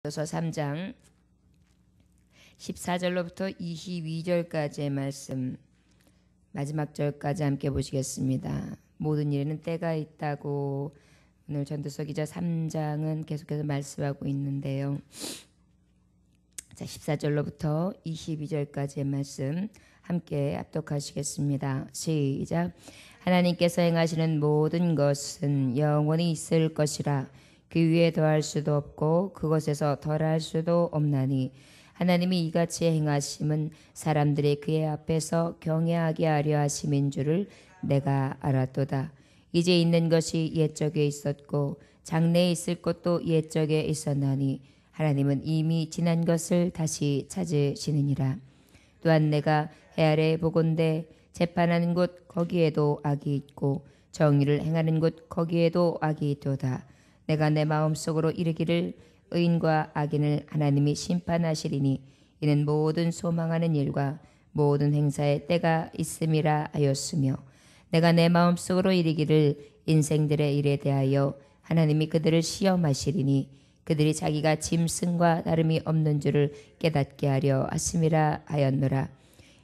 고린도서 3장 14절로부터 22절까지의 말씀, 마지막 절까지 함께 보시겠습니다. 모든 일에는 때가 있다고 오늘 전도서 기자 3장은 계속해서 말씀하고 있는데요. 자, 14절로부터 22절까지의 말씀 함께 합독하시겠습니다. 시작. 하나님께서 행하시는 모든 것은 영원히 있을 것이라. 그 위에 더할 수도 없고 그것에서 덜할 수도 없나니 하나님이 이같이 행하심은 사람들이 그의 앞에서 경외하게 하려 하심인 줄을 내가 알았도다. 이제 있는 것이 옛적에 있었고 장래에 있을 것도 옛적에 있었나니 하나님은 이미 지난 것을 다시 찾으시느니라. 또한 내가 해 아래 보건대 재판하는 곳 거기에도 악이 있고 정의를 행하는 곳 거기에도 악이 있도다. 내가 내 마음속으로 이르기를 의인과 악인을 하나님이 심판하시리니 이는 모든 소망하는 일과 모든 행사에 때가 있음이라 하였으며 내가 내 마음속으로 이르기를 인생들의 일에 대하여 하나님이 그들을 시험하시리니 그들이 자기가 짐승과 다름이 없는 줄을 깨닫게 하려 하심이라 하였노라.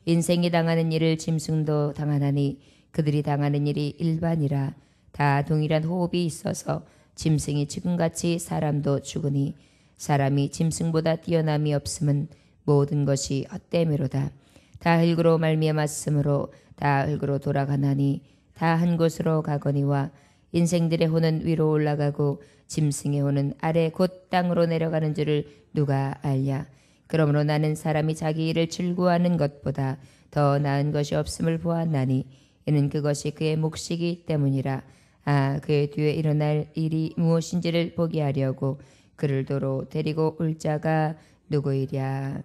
인생이 당하는 일을 짐승도 당하나니 그들이 당하는 일이 일반이라. 다 동일한 호흡이 있어서 짐승이 죽음같이 사람도 죽으니 사람이 짐승보다 뛰어남이 없음은 모든 것이 헛되미로다. 다 흙으로 말미암았으므로 다 흙으로 돌아가나니 다 한 곳으로 가거니와 인생들의 혼은 위로 올라가고 짐승의 혼은 아래 곧 땅으로 내려가는 줄을 누가 알랴. 그러므로 나는 사람이 자기 일을 즐거워하는 것보다 더 나은 것이 없음을 보았나니 이는 그것이 그의 몫이기 때문이라. 그의 뒤에 일어날 일이 무엇인지를 보게 하려고 그를 도로 데리고 올 자가 누구이랴.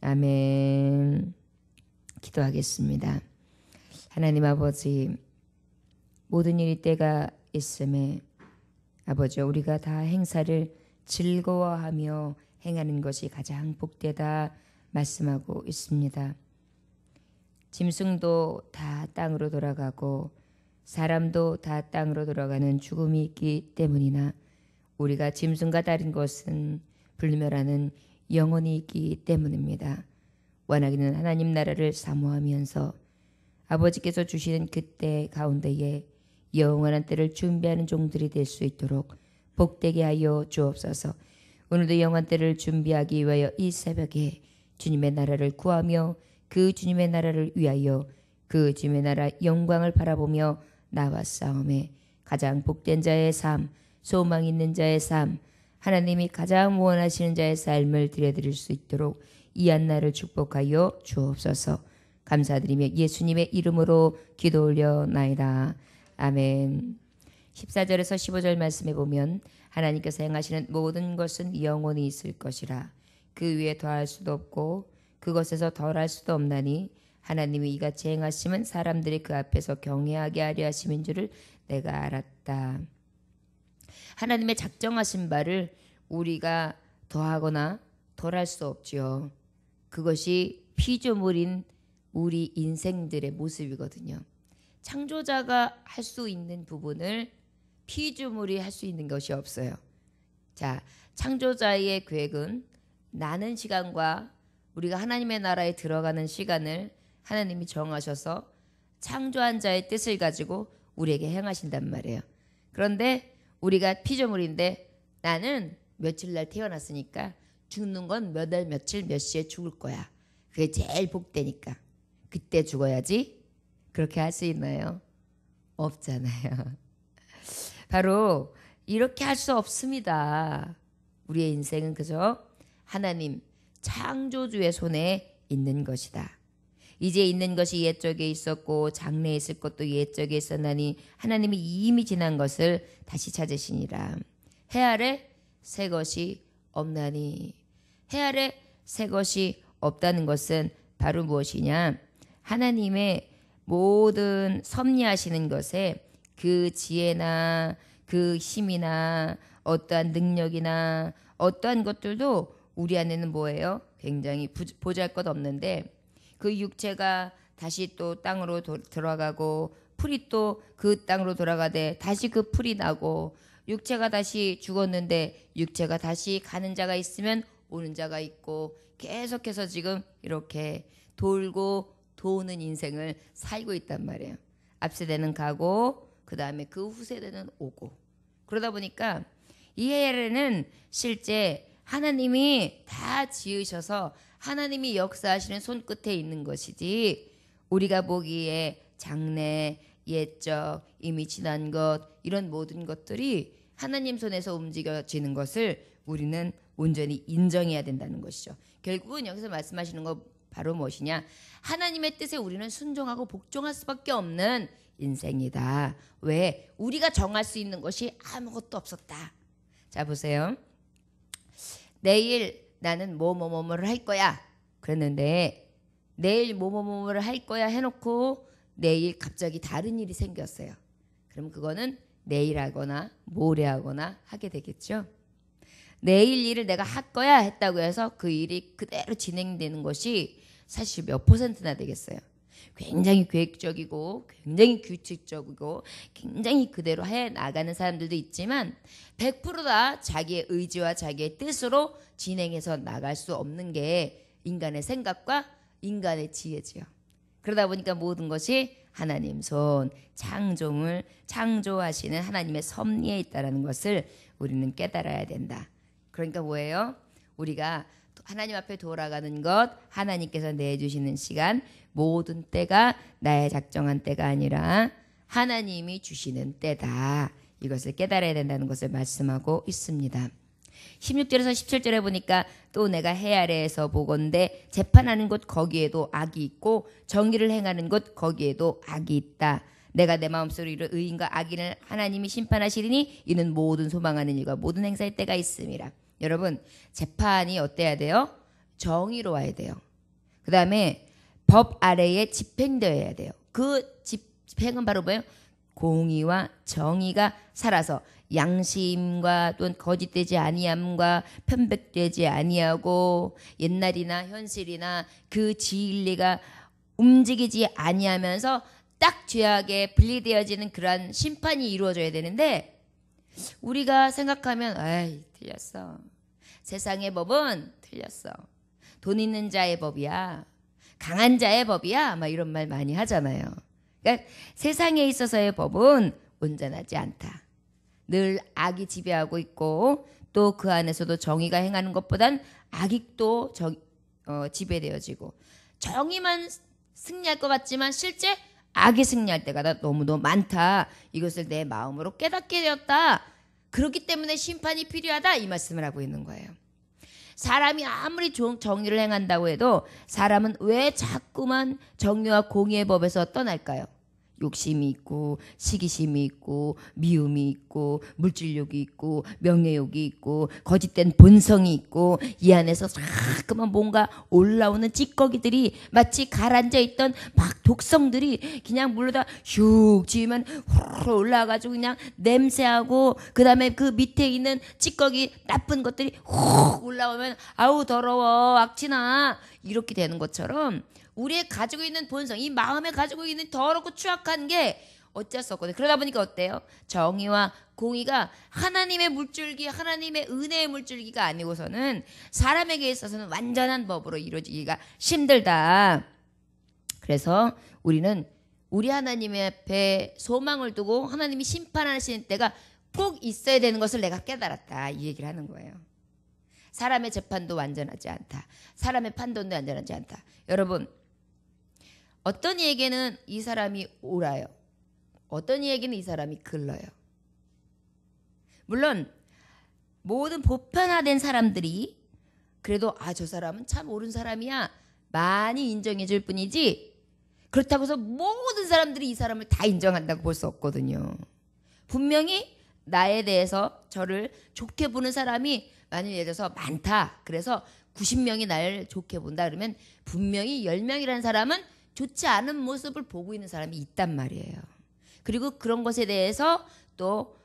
아멘. 기도하겠습니다. 하나님 아버지, 모든 일이 때가 있음에 아버지, 우리가 다 행사를 즐거워하며 행하는 것이 가장 복되다 말씀하고 있습니다. 짐승도 다 땅으로 돌아가고 사람도 다 땅으로 돌아가는 죽음이 있기 때문이나 우리가 짐승과 다른 것은 불멸하는 영혼이 있기 때문입니다. 원하기는 하나님 나라를 사모하면서 아버지께서 주시는 그때 가운데에 영원한 때를 준비하는 종들이 될 수 있도록 복되게 하여 주옵소서. 오늘도 영원한 때를 준비하기 위하여 이 새벽에 주님의 나라를 구하며 그 주님의 나라를 위하여 그 주님의 나라 영광을 바라보며 나왔사오매 가장 복된 자의 삶, 소망 있는 자의 삶, 하나님이 가장 원하시는 자의 삶을 드려드릴 수 있도록 이 한날을 축복하여 주옵소서. 감사드리며 예수님의 이름으로 기도 올려나이다. 아멘. 14절에서 15절 말씀에 보면 하나님께서 행하시는 모든 것은 영원히 있을 것이라. 그 위에 더할 수도 없고 그것에서 덜할 수도 없나니 하나님이 이같이 행하심은 사람들이 그 앞에서 경외하게 하려 하심인 줄을 내가 알았다. 하나님의 작정하신 바를 우리가 더하거나 덜할 수 없지요. 그것이 피조물인 우리 인생들의 모습이거든요. 창조자가 할 수 있는 부분을 피조물이 할 수 있는 것이 없어요. 자, 창조자의 계획은 나는 시간과 우리가 하나님의 나라에 들어가는 시간을 하나님이 정하셔서 창조한 자의 뜻을 가지고 우리에게 행하신단 말이에요. 그런데 우리가 피조물인데 나는 며칠 날 태어났으니까 죽는 건 몇 월 며칠 몇 시에 죽을 거야. 그게 제일 복되니까 그때 죽어야지. 그렇게 할 수 있나요? 없잖아요. 바로 이렇게 할 수 없습니다. 우리의 인생은 그저 하나님 창조주의 손에 있는 것이다. 이제 있는 것이 옛적에 있었고 장래에 있을 것도 옛적에 있었나니 하나님이 이미 지난 것을 다시 찾으시니라. 해 아래 새 것이 없나니. 해 아래 새 것이 없다는 것은 바로 무엇이냐? 하나님의 모든 섭리하시는 것에 그 지혜나 그 힘이나 어떠한 능력이나 어떠한 것들도 우리 안에는 뭐예요? 굉장히 보잘것없는데 그 육체가 다시 또 땅으로 들어가고 풀이 또 그 땅으로 돌아가되 다시 그 풀이 나고 육체가 다시 죽었는데 육체가 다시 가는 자가 있으면 오는 자가 있고 계속해서 지금 이렇게 돌고 도는 인생을 살고 있단 말이에요. 앞세대는 가고 그 다음에 그 후세대는 오고, 그러다 보니까 이 해에는 실제 하나님이 다 지으셔서 하나님이 역사하시는 손끝에 있는 것이지, 우리가 보기에 장래, 옛적, 이미 지난 것, 이런 모든 것들이 하나님 손에서 움직여지는 것을 우리는 온전히 인정해야 된다는 것이죠. 결국은 여기서 말씀하시는 거 바로 무엇이냐? 하나님의 뜻에 우리는 순종하고 복종할 수밖에 없는 인생이다. 왜? 우리가 정할 수 있는 것이 아무것도 없었다. 자, 보세요. 내일 나는 뭐뭐뭐뭐를 할 거야 그랬는데, 내일 뭐뭐뭐뭐를 할 거야 해놓고 내일 갑자기 다른 일이 생겼어요. 그럼 그거는 내일 하거나 모레 하거나 하게 되겠죠. 내일 일을 내가 할 거야 했다고 해서 그 일이 그대로 진행되는 것이 사실 몇 %나 되겠어요. 굉장히 계획적이고 굉장히 규칙적이고 굉장히 그대로 해 나가는 사람들도 있지만 100%다 자기의 의지와 자기의 뜻으로 진행해서 나갈 수 없는 게 인간의 생각과 인간의 지혜지요. 그러다 보니까 모든 것이 하나님 손, 창조하시는 하나님의 섭리에 있다는 것을 우리는 깨달아야 된다. 그러니까 뭐예요? 우리가 하나님 앞에 돌아가는 것, 하나님께서 내주시는 시간, 모든 때가 나의 작정한 때가 아니라 하나님이 주시는 때다. 이것을 깨달아야 된다는 것을 말씀하고 있습니다. 16절에서 17절에 보니까 또 내가 해 아래에서 보건대 재판하는 곳 거기에도 악이 있고 정의를 행하는 곳 거기에도 악이 있다. 내가 내 마음속으로 이룰 의인과 악인을 하나님이 심판하시리니 이는 모든 소망하는 일과 모든 행사의 때가 있음이라. 여러분, 재판이 어때야 돼요? 정의로워야 돼요. 그 다음에 법 아래에 집행되어야 돼요. 그 집행은 바로 뭐예요? 공의와 정의가 살아서 양심과 또는 거짓되지 아니함과 편백되지 아니하고 옛날이나 현실이나 그 진리가 움직이지 아니하면서 딱 죄악에 분리되어지는 그러한 심판이 이루어져야 되는데, 우리가 생각하면 아이 틀렸어. 세상의 법은 틀렸어. 돈 있는 자의 법이야. 강한 자의 법이야. 막 이런 말 많이 하잖아요. 그러니까 세상에 있어서의 법은 온전하지 않다. 늘 악이 지배하고 있고 또 그 안에서도 정의가 행하는 것보단 악이 또 지배되어지고, 정의만 승리할 것 같지만 실제 악이 승리할 때가 너무도 많다. 이것을 내 마음으로 깨닫게 되었다. 그렇기 때문에 심판이 필요하다. 이 말씀을 하고 있는 거예요. 사람이 아무리 정의를 행한다고 해도 사람은 왜 자꾸만 정의와 공의의 법에서 떠날까요? 욕심이 있고 시기심이 있고 미움이 있고 물질욕이 있고 명예욕이 있고 거짓된 본성이 있고, 이 안에서 자꾸만 뭔가 올라오는 찌꺼기들이 마치 가라앉아 있던 막 독성들이 그냥 물러다 슉 지으면 후루룩 올라와가지고 그냥 냄새하고, 그 다음에 그 밑에 있는 찌꺼기 나쁜 것들이 훅 올라오면 아우 더러워 악취나, 이렇게 되는 것처럼 우리의 가지고 있는 본성, 이 마음에 가지고 있는 더럽고 추악한 게 어쩔 수 없거든요. 그러다 보니까 어때요? 정의와 공의가 하나님의 물줄기, 하나님의 은혜의 물줄기가 아니고서는 사람에게 있어서는 완전한 법으로 이루어지기가 힘들다. 그래서 우리는 우리 하나님 앞에 소망을 두고 하나님이 심판하시는 때가 꼭 있어야 되는 것을 내가 깨달았다. 이 얘기를 하는 거예요. 사람의 재판도 완전하지 않다. 사람의 판단도 완전하지 않다. 여러분, 어떤 이에게는 이 사람이 옳아요. 어떤 이에게는 이 사람이 글러요. 물론 모든 보편화된 사람들이 그래도 저 사람은 참 옳은 사람이야 많이 인정해 줄 뿐이지, 그렇다고 해서 모든 사람들이 이 사람을 다 인정한다고 볼 수 없거든요. 분명히 나에 대해서 저를 좋게 보는 사람이 만일 예를 들어서 많다. 그래서 90명이 나를 좋게 본다. 그러면 분명히 10명이라는 사람은 좋지 않은 모습을 보고 있는 사람이 있단 말이에요. 그리고 그런 것에 대해서 또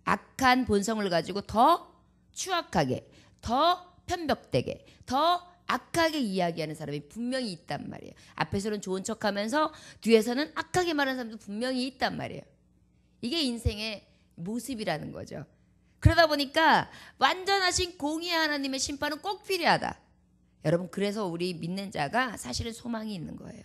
악한 본성을 가지고 더 추악하게, 더 편벽되게, 더 악하게 이야기하는 사람이 분명히 있단 말이에요. 앞에서는 좋은 척하면서 뒤에서는 악하게 말하는 사람도 분명히 있단 말이에요. 이게 인생의 모습이라는 거죠. 그러다 보니까 완전하신 공의의 하나님의 심판은 꼭 필요하다. 여러분, 그래서 우리 믿는 자가 사실은 소망이 있는 거예요.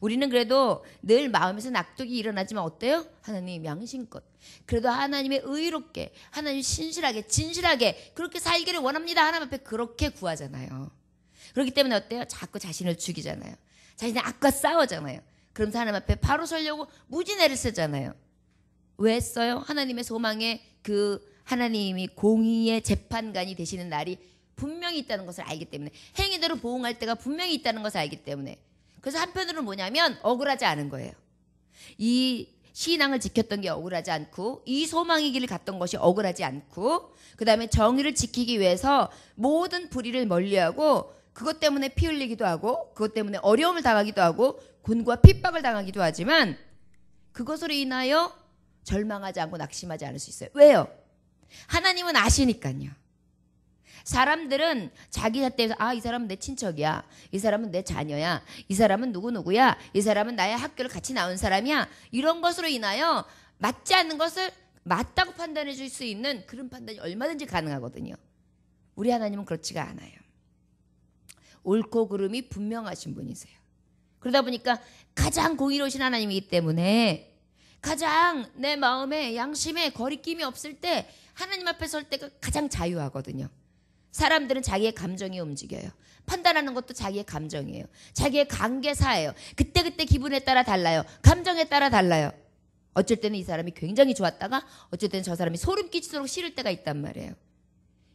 우리는 그래도 늘 마음에서 낙독이 일어나지만 어때요? 하나님 양심껏, 그래도 하나님의 의롭게, 하나님 신실하게, 진실하게 그렇게 살기를 원합니다. 하나님 앞에 그렇게 구하잖아요. 그렇기 때문에 어때요? 자꾸 자신을 죽이잖아요. 자신의 악과 싸우잖아요. 그러면서 하나님 앞에 바로 서려고 무진애를 쓰잖아요. 왜 써요? 하나님의 소망에 그 하나님이 공의의 재판관이 되시는 날이 분명히 있다는 것을 알기 때문에, 행위대로 보응할 때가 분명히 있다는 것을 알기 때문에. 그래서 한편으로는 뭐냐면 억울하지 않은 거예요. 이 신앙을 지켰던 게 억울하지 않고, 이 소망의 길을 갔던 것이 억울하지 않고, 그 다음에 정의를 지키기 위해서 모든 불의를 멀리하고, 그것 때문에 피 흘리기도 하고, 그것 때문에 어려움을 당하기도 하고, 곤고와 핍박을 당하기도 하지만 그것으로 인하여 절망하지 않고 낙심하지 않을 수 있어요. 왜요? 하나님은 아시니까요. 사람들은 자기 잣대에서 이 사람은 내 친척이야, 이 사람은 내 자녀야, 이 사람은 누구누구야, 이 사람은 나의 학교를 같이 나온 사람이야, 이런 것으로 인하여 맞지 않는 것을 맞다고 판단해 줄 수 있는 그런 판단이 얼마든지 가능하거든요. 우리 하나님은 그렇지가 않아요. 옳고 그름이 분명하신 분이세요. 그러다 보니까 가장 공의로우신 하나님이기 때문에 가장 내 마음에 양심에 거리낌이 없을 때 하나님 앞에 설 때가 가장 자유하거든요. 사람들은 자기의 감정이 움직여요. 판단하는 것도 자기의 감정이에요. 자기의 관계사예요. 그때그때 기분에 따라 달라요. 감정에 따라 달라요. 어쩔 때는 이 사람이 굉장히 좋았다가 어쩔 때는 저 사람이 소름 끼치도록 싫을 때가 있단 말이에요.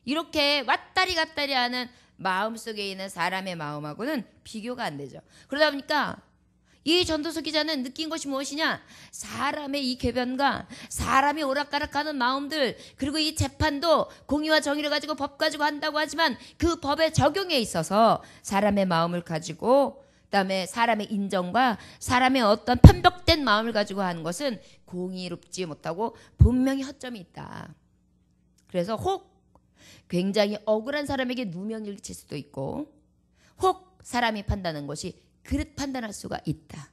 이렇게 왔다리 갔다리 하는 마음속에 있는 사람의 마음하고는 비교가 안 되죠. 그러다 보니까 이 전도서 기자는 느낀 것이 무엇이냐? 사람의 이 궤변과 사람이 오락가락하는 마음들, 그리고 이 재판도 공의와 정의를 가지고 법 가지고 한다고 하지만 그 법의 적용에 있어서 사람의 마음을 가지고, 그다음에 사람의 인정과 사람의 어떤 편벽된 마음을 가지고 하는 것은 공의롭지 못하고 분명히 허점이 있다. 그래서 혹 굉장히 억울한 사람에게 누명을 칠 수도 있고, 혹 사람이 판단하는 것이 그릇 판단할 수가 있다.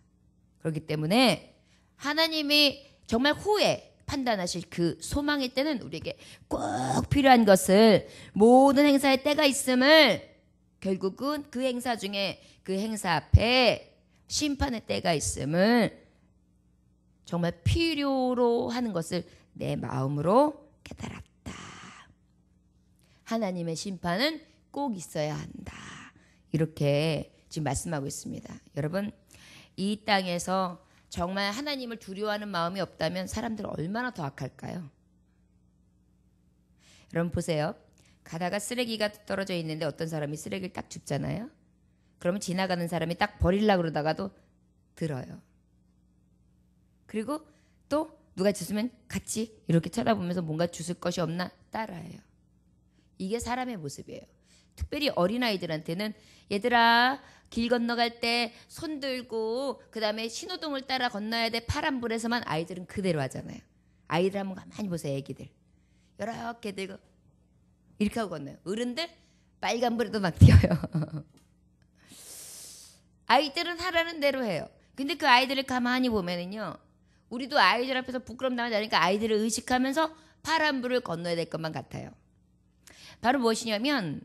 그렇기 때문에 하나님이 정말 후에 판단하실 그 소망의 때는 우리에게 꼭 필요한 것을, 모든 행사의 때가 있음을, 결국은 그 행사 중에 그 행사 앞에 심판의 때가 있음을 정말 필요로 하는 것을 내 마음으로 깨달았다. 하나님의 심판은 꼭 있어야 한다. 이렇게 지금 말씀하고 있습니다. 여러분, 이 땅에서 정말 하나님을 두려워하는 마음이 없다면 사람들 얼마나 더 악할까요? 여러분 보세요. 가다가 쓰레기가 떨어져 있는데 어떤 사람이 쓰레기를 딱 줍잖아요. 그러면 지나가는 사람이 딱 버리려고 그러다가도 들어요. 그리고 또 누가 주스면 같이 이렇게 쳐다보면서 뭔가 주실 것이 없나 따라해요. 이게 사람의 모습이에요. 특별히 어린아이들한테는 얘들아 길 건너갈 때 손 들고 그다음에 신호등을 따라 건너야 돼, 파란불에서만, 아이들은 그대로 하잖아요. 아이들 한번 가만히 보세요. 애기들 이렇게 들고 이렇게 하고 건너요. 어른들 빨간불에도 막 뛰어요. 아이들은 하라는 대로 해요. 근데 그 아이들을 가만히 보면은요, 우리도 아이들 앞에서 부끄럼 당하지 않으니까 아이들을 의식하면서 파란불을 건너야 될 것만 같아요. 바로 무엇이냐면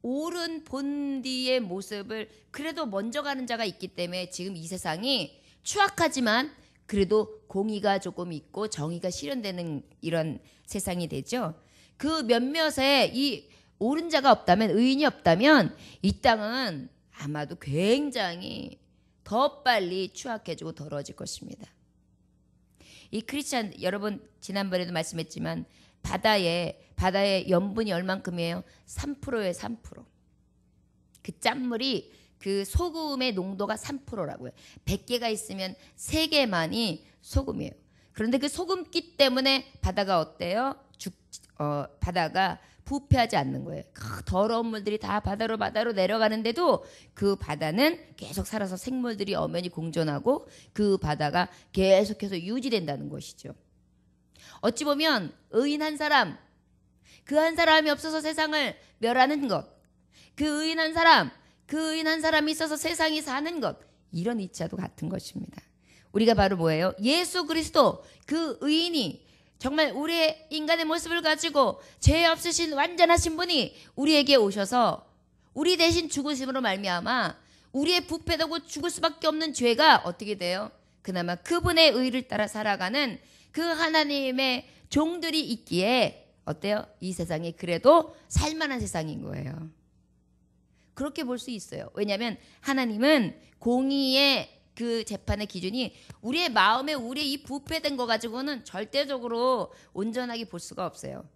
옳은 본디의 모습을 그래도 먼저 가는 자가 있기 때문에 지금 이 세상이 추악하지만 그래도 공의가 조금 있고 정의가 실현되는 이런 세상이 되죠. 그 몇몇에 이 옳은 자가 없다면, 의인이 없다면 이 땅은 아마도 굉장히 더 빨리 추악해지고 더러워질 것입니다. 이 크리스찬, 여러분 지난번에도 말씀했지만 바다의 염분이 얼만큼이에요? 3%예요. 3%. 그 짠물이, 그 소금의 농도가 3%라고요. 100개가 있으면 3개만이 소금이에요. 그런데 그 소금기 때문에 바다가 어때요? 바다가 부패하지 않는 거예요. 그 더러운 물들이 다 바다로 내려가는데도 그 바다는 계속 살아서 생물들이 엄연히 공존하고 그 바다가 계속해서 유지된다는 것이죠. 어찌 보면 의인 한 사람, 그 한 사람이 없어서 세상을 멸하는 것, 그 의인 한 사람이 있어서 세상이 사는 것, 이런 이치와도 같은 것입니다. 우리가 바로 뭐예요? 예수 그리스도 그 의인이 정말 우리의 인간의 모습을 가지고 죄 없으신 완전하신 분이 우리에게 오셔서 우리 대신 죽으심으로 말미암아 우리의 부패되고 죽을 수밖에 없는 죄가 어떻게 돼요? 그나마 그분의 의를 따라 살아가는 그 하나님의 종들이 있기에 어때요? 이 세상이 그래도 살만한 세상인 거예요. 그렇게 볼 수 있어요. 왜냐하면 하나님은 공의의 그 재판의 기준이 우리의 마음에 우리의 이 부패된 거 가지고는 절대적으로 온전하게 볼 수가 없어요.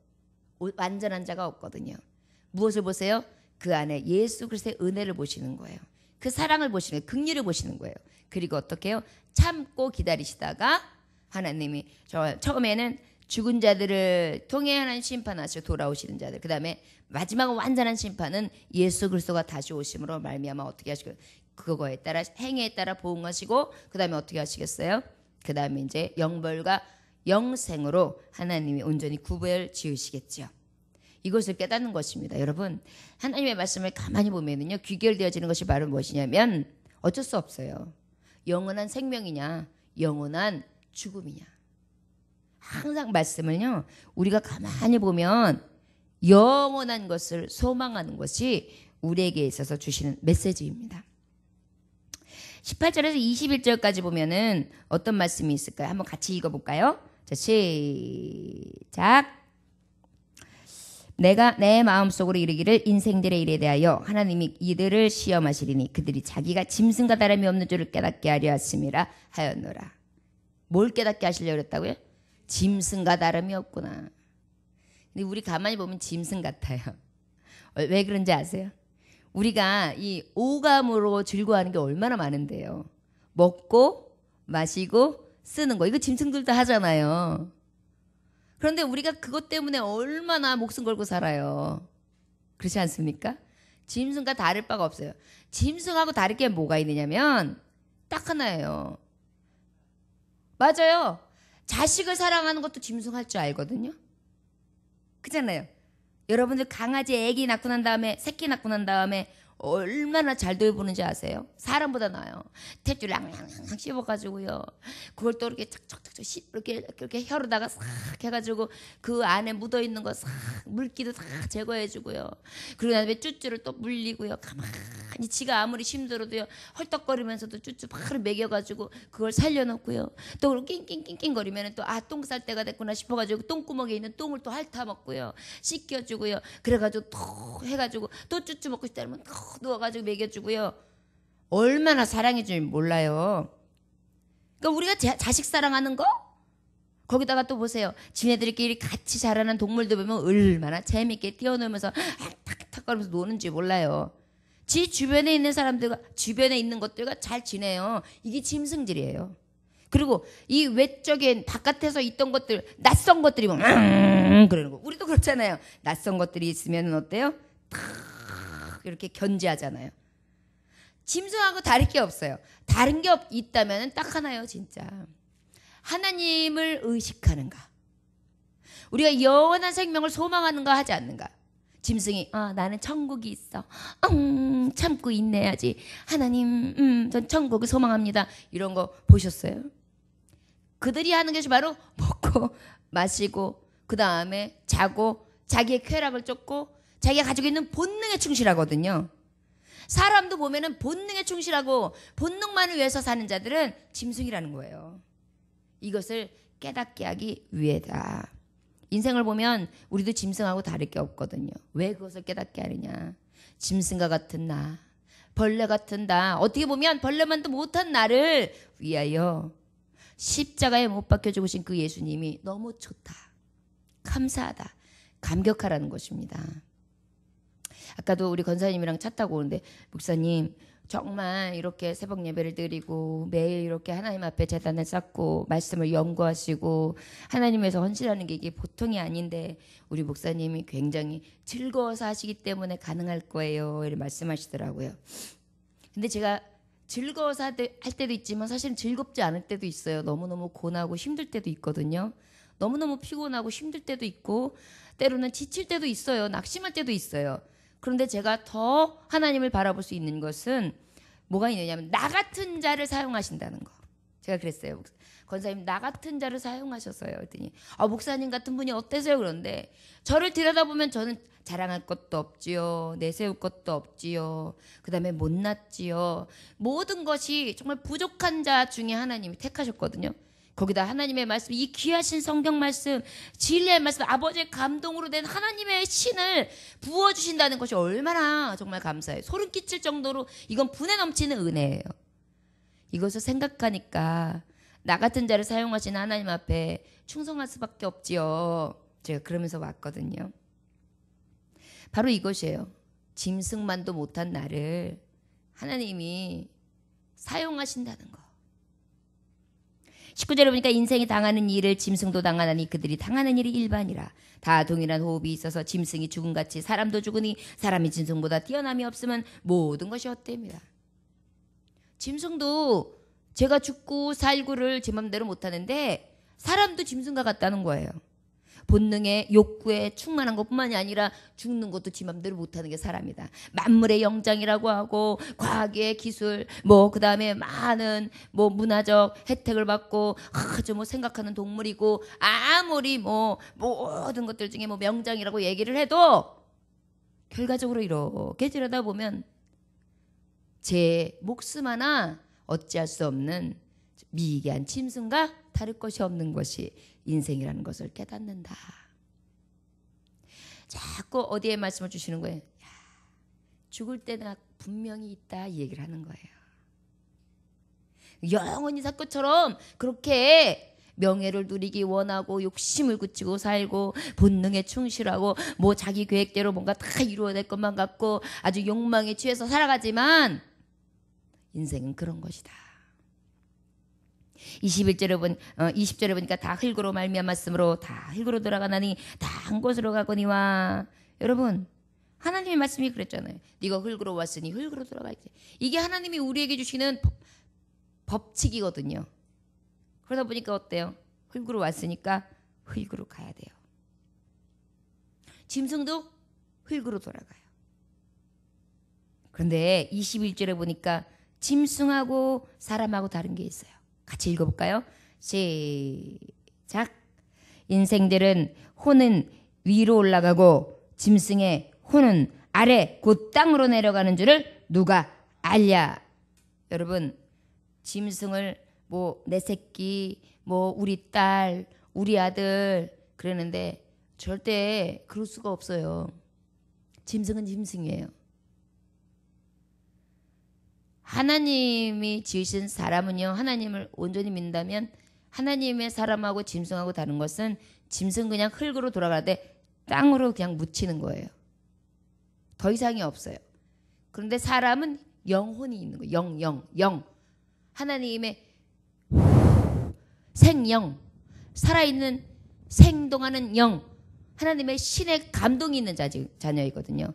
완전한 자가 없거든요. 무엇을 보세요? 그 안에 예수 그리스도의 은혜를 보시는 거예요. 그 사랑을 보시는 거예요. 긍휼을 보시는 거예요. 그리고 어떻게 해요? 참고 기다리시다가 하나님이 처음에는 죽은 자들을 통해 하나님 심판하시고 돌아오시는 자들, 그 다음에 마지막 완전한 심판은 예수 그리스도가 다시 오심으로 말미암아 어떻게 하시고 그거에 따라 행위에 따라 보응하시고 그 다음에 어떻게 하시겠어요? 그 다음에 이제 영벌과 영생으로 하나님이 온전히 구별 지으시겠죠. 이것을 깨닫는 것입니다. 여러분, 하나님의 말씀을 가만히 보면은요, 귀결되어지는 것이 바로 무엇이냐면 어쩔 수 없어요. 영원한 생명이냐, 영원한 죽음이냐. 항상 말씀을요, 우리가 가만히 보면 영원한 것을 소망하는 것이 우리에게 있어서 주시는 메시지입니다. 18절에서 21절까지 보면은 어떤 말씀이 있을까요? 한번 같이 읽어볼까요? 자, 시작. 내가 내 마음속으로 이르기를 인생들의 일에 대하여 하나님이 이들을 시험하시리니 그들이 자기가 짐승과 다름이 없는 줄을 깨닫게 하려 하심이라 하였노라. 뭘 깨닫게 하시려고 그랬다고요? 짐승과 다름이 없구나. 근데 우리 가만히 보면 짐승 같아요. 왜 그런지 아세요? 우리가 이 오감으로 즐거워하는 게 얼마나 많은데요. 먹고 마시고 쓰는 거, 이거 짐승들도 하잖아요. 그런데 우리가 그것 때문에 얼마나 목숨 걸고 살아요. 그렇지 않습니까? 짐승과 다를 바가 없어요. 짐승하고 다를 게 뭐가 있느냐면 딱 하나예요. 맞아요. 자식을 사랑하는 것도 짐승할 줄 알거든요. 그잖아요. 여러분들 강아지 애기 낳고 난 다음에, 새끼 낳고 난 다음에 얼마나 잘 돌보는지 아세요? 사람보다 나아요. 탯줄 랑랑랑 씹어가지고요. 그걸 또 이렇게 착착착 이렇게 혀로다가 싹 해가지고 그 안에 묻어있는 거 싹 물기도 다 제거해주고요. 그리고 나중에 쭈쭈를 또 물리고요. 가만히 지가 아무리 힘들어도요. 헐떡거리면서도 쭈쭈 바로 먹여가지고 그걸 살려놓고요. 또 낑낑낑낑 거리면 또 똥 쌀 때가 됐구나 싶어가지고 똥구멍에 있는 똥을 또 핥아먹고요. 씻겨주고요. 그래가지고 또 해가지고 또 쭈쭈 먹고 싶다면 또 누워가지고 먹여주고요. 얼마나 사랑해 주면 몰라요. 그러니까 우리가 자식 사랑하는 거? 거기다가 또 보세요. 지네들끼리 같이 자라는 동물들 보면 얼마나 재밌게 뛰어놀면서 탁탁거리면서 노는지 몰라요. 지 주변에 있는 사람들과 주변에 있는 것들과 잘 지내요. 이게 짐승들이에요. 그리고 이 외적인 바깥에서 있던 것들, 낯선 것들이 뭐 그러는 거. 우리도 그렇잖아요. 낯선 것들이 있으면 어때요? 이렇게 견제하잖아요. 짐승하고 다를 게 없어요. 다른 게 있다면 딱 하나요, 진짜. 하나님을 의식하는가? 우리가 영원한 생명을 소망하는가 하지 않는가? 짐승이 나는 천국이 있어. 참고 인내해야지. 하나님, 전 천국을 소망합니다. 이런 거 보셨어요? 그들이 하는 것이 바로 먹고 마시고 그 다음에 자고 자기의 쾌락을 쫓고 자기가 가지고 있는 본능에 충실하거든요. 사람도 보면은 본능에 충실하고 본능만을 위해서 사는 자들은 짐승이라는 거예요. 이것을 깨닫게 하기 위해다. 인생을 보면 우리도 짐승하고 다를 게 없거든요. 왜 그것을 깨닫게 하느냐. 짐승과 같은 나, 벌레 같은 나, 어떻게 보면 벌레만도 못한 나를 위하여 십자가에 못 박혀 죽으신 그 예수님이 너무 좋다, 감사하다, 감격하라는 것입니다. 아까도 우리 권사님이랑 차 타고 오는데, 목사님 정말 이렇게 새벽 예배를 드리고 매일 이렇게 하나님 앞에 제단을 쌓고 말씀을 연구하시고 하나님에서 헌신하는 게 이게 보통이 아닌데 우리 목사님이 굉장히 즐거워서 하시기 때문에 가능할 거예요, 이렇게 말씀하시더라고요. 근데 제가 즐거워서 할 때도 있지만 사실은 즐겁지 않을 때도 있어요. 너무너무 고나고 힘들 때도 있거든요. 너무너무 피곤하고 힘들 때도 있고 때로는 지칠 때도 있어요. 낙심할 때도 있어요. 그런데 제가 더 하나님을 바라볼 수 있는 것은 뭐가 있느냐면 나 같은 자를 사용하신다는 거. 제가 그랬어요. 권사님 나 같은 자를 사용하셨어요. 그랬더니 목사님 같은 분이 어때서요? 그런데 저를 들여다보면 저는 자랑할 것도 없지요. 내세울 것도 없지요. 그 다음에 못났지요. 모든 것이 정말 부족한 자 중에 하나님이 택하셨거든요. 거기다 하나님의 말씀, 이 귀하신 성경 말씀, 진리의 말씀, 아버지의 감동으로 된 하나님의 신을 부어주신다는 것이 얼마나 정말 감사해요. 소름 끼칠 정도로 이건 분에 넘치는 은혜예요. 이것을 생각하니까 나 같은 자를 사용하신 하나님 앞에 충성할 수밖에 없지요. 제가 그러면서 왔거든요. 바로 이것이에요. 짐승만도 못한 나를 하나님이 사용하신다는 거. 19절에 보니까 인생이 당하는 일을 짐승도 당하나니 그들이 당하는 일이 일반이라. 다 동일한 호흡이 있어서 짐승이 죽음같이 사람도 죽으니 사람이 짐승보다 뛰어남이 없으면 모든 것이 헛되입니다. 짐승도 제가 죽고 살고를 제 맘대로 못하는데 사람도 짐승과 같다는 거예요. 본능에 욕구에 충만한 것뿐만이 아니라 죽는 것도 지 맘대로 못하는 게 사람이다. 만물의 영장이라고 하고 과학의 기술 그 다음에 많은 문화적 혜택을 받고 아주 생각하는 동물이고 아무리 모든 것들 중에 명장이라고 얘기를 해도 결과적으로 이렇게 들여다보면 제 목숨 하나 어찌할 수 없는 미개한 짐승과 다를 것이 없는 것이 인생이라는 것을 깨닫는다. 자꾸 어디에 말씀을 주시는 거예요? 죽을 때나 분명히 있다 이 얘기를 하는 거예요. 영원히 살 것처럼 그렇게 명예를 누리기 원하고 욕심을 굳히고 살고 본능에 충실하고 자기 계획대로 뭔가 다 이루어야 될 것만 같고 아주 욕망에 취해서 살아가지만 인생은 그런 것이다. 20절에 보니까 다 흙으로 말미암았으므로 다 흙으로 돌아가나니 다 한 곳으로 가거니와. 여러분 하나님의 말씀이 그랬잖아요. 네가 흙으로 왔으니 흙으로 돌아가야지. 이게 하나님이 우리에게 주시는 법칙이거든요. 그러다 보니까 어때요? 흙으로 왔으니까 흙으로 가야 돼요. 짐승도 흙으로 돌아가요. 그런데 21절에 보니까 짐승하고 사람하고 다른 게 있어요. 같이 읽어볼까요? 시작. 인생들은 혼은 위로 올라가고 짐승의 혼은 아래 곧 땅으로 내려가는 줄을 누가 알랴. 여러분 짐승을 내 새끼 우리 딸 우리 아들 그러는데 절대 그럴 수가 없어요. 짐승은 짐승이에요. 하나님이 지으신 사람은요, 하나님을 온전히 믿는다면 하나님의 사람하고 짐승하고 다른 것은 짐승 그냥 흙으로 돌아가되 땅으로 그냥 묻히는 거예요. 더 이상이 없어요. 그런데 사람은 영혼이 있는 거예요. 영. 하나님의 생영, 살아있는 생동하는 영, 하나님의 신의 감동이 있는 자녀이거든요.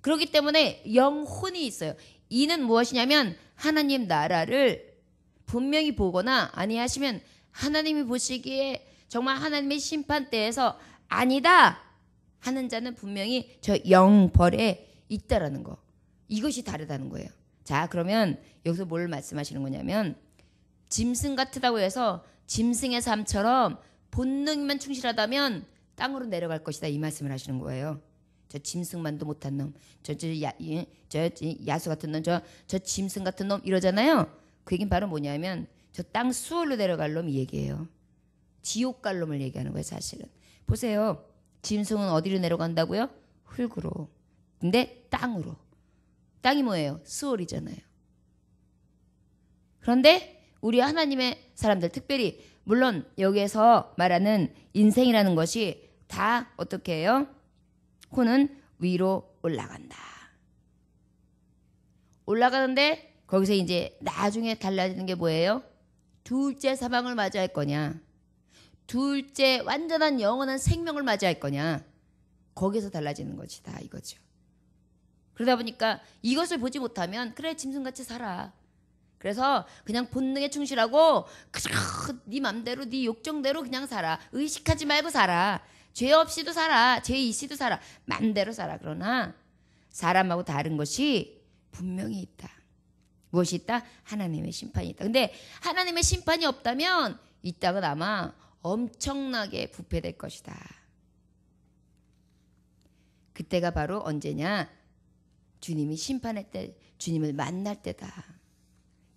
그렇기 때문에 영혼이 있어요. 이는 무엇이냐면 하나님 나라를 분명히 보거나 아니하시면 하나님이 보시기에 정말 하나님의 심판대에서 아니다 하는 자는 분명히 저 영벌에 있다라는 거. 이것이 다르다는 거예요. 자, 그러면 여기서 뭘 말씀하시는 거냐면 짐승 같다고 해서 짐승의 삶처럼 본능만 충실하다면 땅으로 내려갈 것이다 이 말씀을 하시는 거예요. 저 짐승만도 못한 놈, 저 야수 같은 놈, 저 짐승 같은 놈 이러잖아요. 그 얘기는 바로 뭐냐면 저 땅 수월로 내려갈 놈 이 얘기예요. 지옥 갈 놈을 얘기하는 거예요 사실은. 보세요. 짐승은 어디로 내려간다고요? 흙으로. 근데 땅으로. 땅이 뭐예요? 수월이잖아요. 그런데 우리 하나님의 사람들 특별히 물론 여기에서 말하는 인생이라는 것이 다 어떻게 해요? 혼은 위로 올라간다. 올라가는데 거기서 이제 나중에 달라지는 게 뭐예요? 둘째 사망을 맞이할 거냐, 둘째 완전한 영원한 생명을 맞이할 거냐, 거기서 달라지는 것이다 이거죠. 그러다 보니까 이것을 보지 못하면 그래 짐승같이 살아. 그래서 그냥 본능에 충실하고 그냥 네 맘대로 네 욕정대로 그냥 살아. 의식하지 말고 살아. 죄 없이도 살아. 죄 있이도 살아. 맘대로 살아. 그러나 사람하고 다른 것이 분명히 있다. 무엇이 있다? 하나님의 심판이 있다. 근데 하나님의 심판이 없다면 이 땅은 아마 엄청나게 부패될 것이다. 그때가 바로 언제냐? 주님이 심판할 때, 주님을 만날 때다.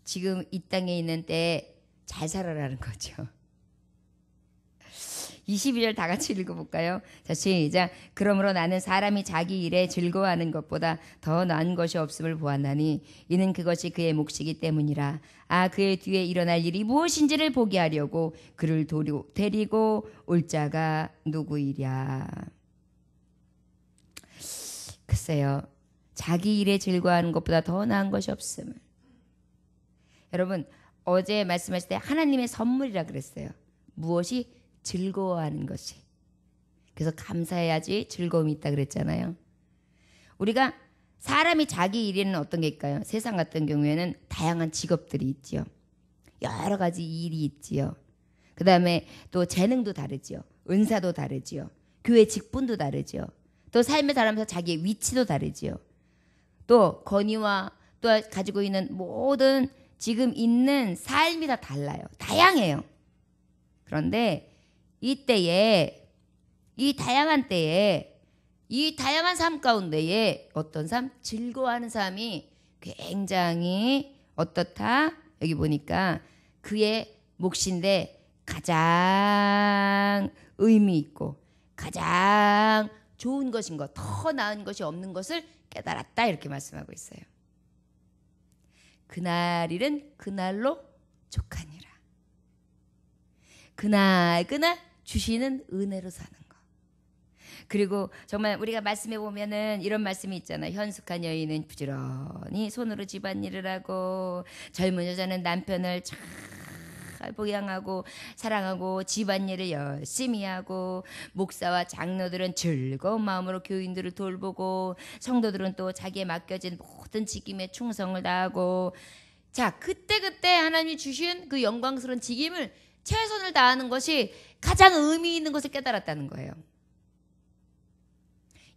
지금 이 땅에 있는 때 잘 살아라는 거죠. 22절 다 같이 읽어볼까요? 자, 시작. 그러므로 나는 사람이 자기 일에 즐거워하는 것보다 더 나은 것이 없음을 보았나니 이는 그것이 그의 몫이기 때문이라. 아, 그의 뒤에 일어날 일이 무엇인지를 보게 하려고 그를 데리고 올 자가 누구이랴. 글쎄요, 자기 일에 즐거워하는 것보다 더 나은 것이 없음을. 여러분, 어제 말씀하실 때 하나님의 선물이라 그랬어요. 무엇이? 즐거워하는 것이. 그래서 감사해야지 즐거움이 있다 그랬잖아요. 우리가 사람이 자기 일에는 어떤 게 있을까요? 세상 같은 경우에는 다양한 직업들이 있지요. 여러 가지 일이 있지요. 그 다음에 또 재능도 다르지요. 은사도 다르지요. 교회 직분도 다르지요. 또 삶에 살아가면서 자기의 위치도 다르지요. 또 건의와 또 가지고 있는 모든 지금 있는 삶이 다 달라요. 다양해요. 그런데 이때에, 이 다양한 때에, 이 다양한 삶 가운데에 어떤 삶? 즐거워하는 삶이 굉장히 어떻다? 여기 보니까 그의 몫인데 가장 의미 있고 가장 좋은 것인 것, 더 나은 것이 없는 것을 깨달았다. 이렇게 말씀하고 있어요. 그날일은 그날로 족하니라. 그날 주시는 은혜로 사는 거. 그리고 정말 우리가 말씀해 보면은 이런 말씀이 있잖아요. 현숙한 여인은 부지런히 손으로 집안일을 하고 젊은 여자는 남편을 잘 보양하고 사랑하고 집안일을 열심히 하고 목사와 장로들은 즐거운 마음으로 교인들을 돌보고 성도들은 또 자기에 맡겨진 모든 직임에 충성을 다하고 자 그때 하나님이 주신 그 영광스러운 직임을 최선을 다하는 것이 가장 의미 있는 것을 깨달았다는 거예요.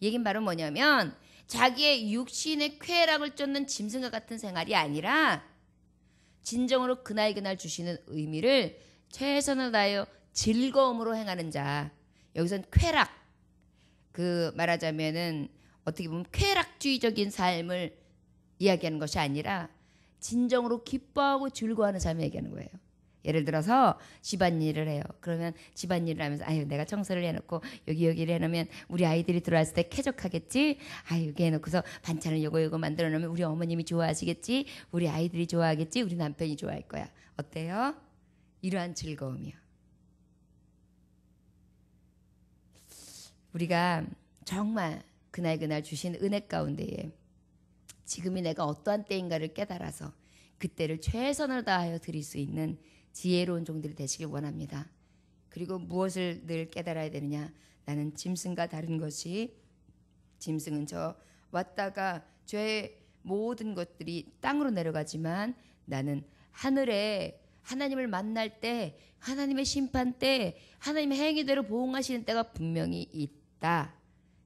얘긴 바로 뭐냐면 자기의 육신의 쾌락을 쫓는 짐승과 같은 생활이 아니라 진정으로 그날 주시는 의미를 최선을 다하여 즐거움으로 행하는 자. 여기선 쾌락, 그 말하자면은 어떻게 보면 쾌락주의적인 삶을 이야기하는 것이 아니라 진정으로 기뻐하고 즐거워하는 삶을 얘기하는 거예요. 예를 들어서 집안일을 해요. 그러면 집안일을 하면서 아유 내가 청소를 해놓고 여기를 해놓으면 우리 아이들이 들어왔을 때 쾌적하겠지. 아유 여기 해놓고서 반찬을 요거 만들어 놓으면 우리 어머님이 좋아하시겠지. 우리 아이들이 좋아하겠지. 우리 남편이 좋아할 거야. 어때요? 이러한 즐거움이요. 우리가 정말 그날 주신 은혜 가운데에 지금이 내가 어떠한 때인가를 깨달아서 그때를 최선을 다하여 드릴 수 있는 지혜로운 종들이 되시길 원합니다. 그리고 무엇을 늘 깨달아야 되느냐? 나는 짐승과 다른 것이 짐승은 저 왔다가 죄의 모든 것들이 땅으로 내려가지만 나는 하늘에 하나님을 만날 때 하나님의 심판 때 하나님의 행위대로 보응하시는 때가 분명히 있다.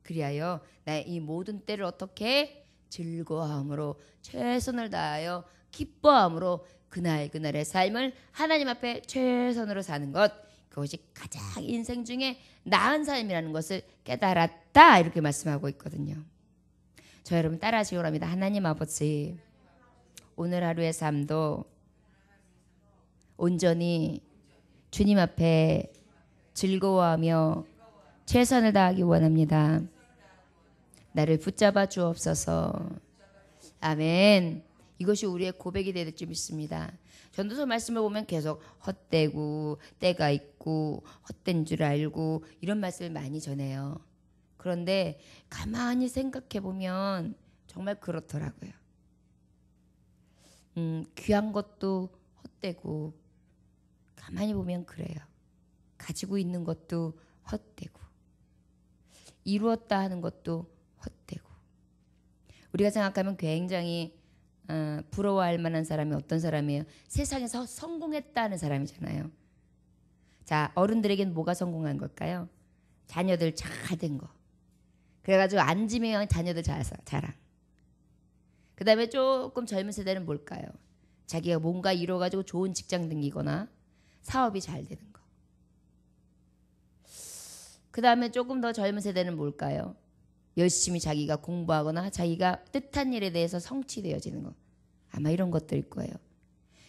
그리하여 나의 이 모든 때를 어떻게 즐거워함으로 최선을 다하여 기뻐함으로 그날의 삶을 하나님 앞에 최선으로 사는 것 그것이 가장 인생 중에 나은 삶이라는 것을 깨달았다 이렇게 말씀하고 있거든요. 저 여러분 따라하시기 바랍니다. 하나님 아버지 오늘 하루의 삶도 온전히 주님 앞에 즐거워하며 최선을 다하기 원합니다. 나를 붙잡아 주옵소서. 아멘. 이것이 우리의 고백이 될 줄 믿습니다. 전도서 말씀을 보면 계속 헛되고 때가 있고 헛된 줄 알고 이런 말씀을 많이 전해요. 그런데 가만히 생각해 보면 정말 그렇더라고요. 귀한 것도 헛되고 가만히 보면 그래요. 가지고 있는 것도 헛되고 이루었다 하는 것도 헛되고 우리가 생각하면 굉장히 부러워할 만한 사람이 어떤 사람이에요? 세상에서 성공했다는 사람이잖아요. 자, 어른들에게는 뭐가 성공한 걸까요? 자녀들 잘 된 거. 그래가지고 앉으면 자녀들 자랑. 그 다음에 조금 젊은 세대는 뭘까요? 자기가 뭔가 이뤄가지고 좋은 직장 등기거나 사업이 잘 되는 거. 그 다음에 조금 더 젊은 세대는 뭘까요? 열심히 자기가 공부하거나 자기가 뜻한 일에 대해서 성취되어지는 거. 아마 이런 것들일 거예요.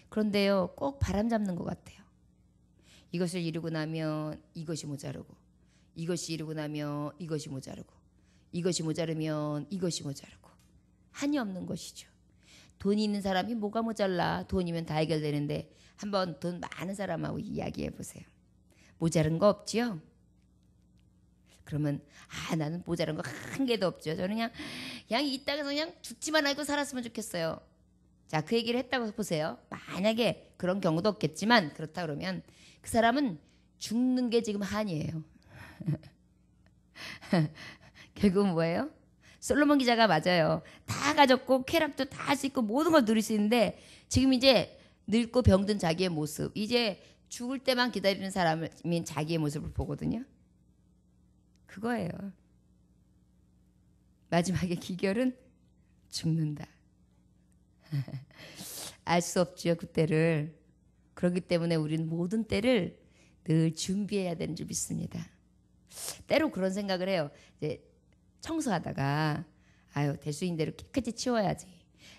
그런데요, 꼭 바람 잡는 것 같아요. 이것을 이루고 나면 이것이 모자르고, 이것이 이루고 나면 이것이 모자르고, 이것이 모자르면 이것이 모자르고, 한이 없는 것이죠. 돈이 있는 사람이 뭐가 모자라? 돈이면 다 해결되는데 한번 돈 많은 사람하고 이야기해 보세요. 모자른 거 없지요? 그러면 나는 모자란 거 한 개도 없죠. 저는 그냥 이 땅에서 그냥 죽지만 않고 살았으면 좋겠어요. 자, 그 얘기를 했다고 보세요. 만약에 그런 경우도 없겠지만 그렇다 그러면 그 사람은 죽는 게 지금 한이에요. 결국은 뭐예요? 솔로몬 기자가 맞아요. 다 가졌고 쾌락도 다 할 수 있고 모든 걸 누릴 수 있는데 지금 이제 늙고 병든 자기의 모습, 이제 죽을 때만 기다리는 사람인 자기의 모습을 보거든요. 그거예요. 마지막에 기결은 죽는다. 알 수 없죠, 그때를. 그렇기 때문에 우리는 모든 때를 늘 준비해야 되는 줄 믿습니다. 때로 그런 생각을 해요. 이제 청소하다가 될 수 있는 대로 깨끗이 치워야지.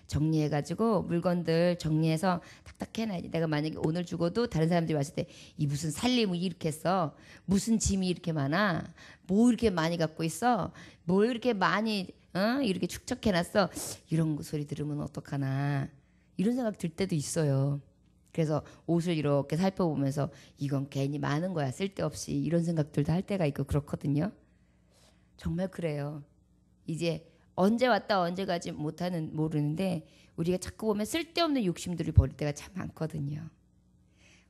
정리해가지고 물건들 정리해서 탁탁 해놔야지. 내가 만약에 오늘 죽어도 다른 사람들이 왔을 때 이 무슨 살림을 이렇게 했어? 무슨 짐이 이렇게 많아? 뭐 이렇게 많이 갖고 있어? 뭘 이렇게 많이 이렇게 축적해놨어? 이런 소리 들으면 어떡하나? 이런 생각 들 때도 있어요. 그래서 옷을 이렇게 살펴보면서 이건 괜히 많은 거야, 쓸데없이, 이런 생각들도 할 때가 있고 그렇거든요. 정말 그래요. 이제 언제 왔다 언제 가지 못하는 모르는데 우리가 자꾸 보면 쓸데없는 욕심들을 버릴 때가 참 많거든요.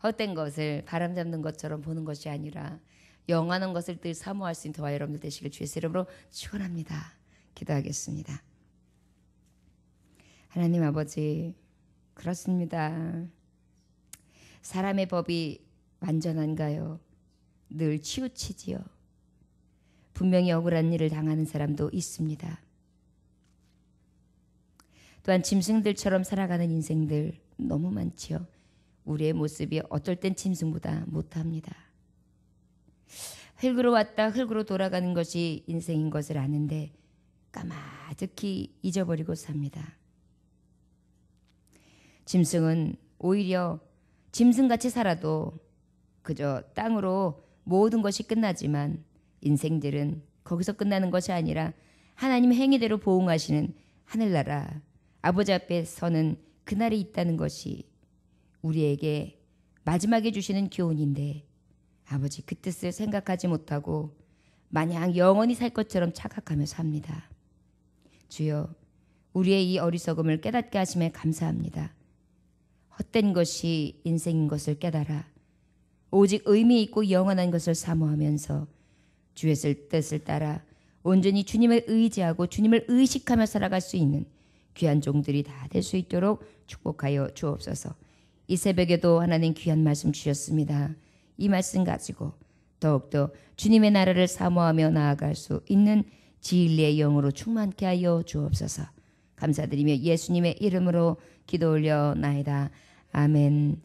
헛된 것을 바람 잡는 것처럼 보는 것이 아니라 영원한 것을 늘 사모할 수 있는 저와 여러분들 되시길 주의 이름으로 축원합니다. 기도하겠습니다. 하나님 아버지, 그렇습니다. 사람의 법이 완전한가요? 늘 치우치지요. 분명히 억울한 일을 당하는 사람도 있습니다. 또한 짐승들처럼 살아가는 인생들 너무 많지요. 우리의 모습이 어떨 땐 짐승보다 못합니다. 흙으로 왔다 흙으로 돌아가는 것이 인생인 것을 아는데 까마득히 잊어버리고 삽니다. 짐승은 오히려 짐승같이 살아도 그저 땅으로 모든 것이 끝나지만 인생들은 거기서 끝나는 것이 아니라 하나님 행위대로 보응하시는 하늘나라 아버지 앞에 서는 그날이 있다는 것이 우리에게 마지막에 주시는 교훈인데 아버지 그 뜻을 생각하지 못하고 마냥 영원히 살 것처럼 착각하며 삽니다. 주여, 우리의 이 어리석음을 깨닫게 하심에 감사합니다. 헛된 것이 인생인 것을 깨달아 오직 의미 있고 영원한 것을 사모하면서 주의 뜻을 따라 온전히 주님을 의지하고 주님을 의식하며 살아갈 수 있는 귀한 종들이 다 될 수 있도록 축복하여 주옵소서. 이 새벽에도 하나님 귀한 말씀 주셨습니다. 이 말씀 가지고 더욱더 주님의 나라를 사모하며 나아갈 수 있는 진리의 영으로 충만케 하여 주옵소서. 감사드리며 예수님의 이름으로 기도 올려나이다. 아멘.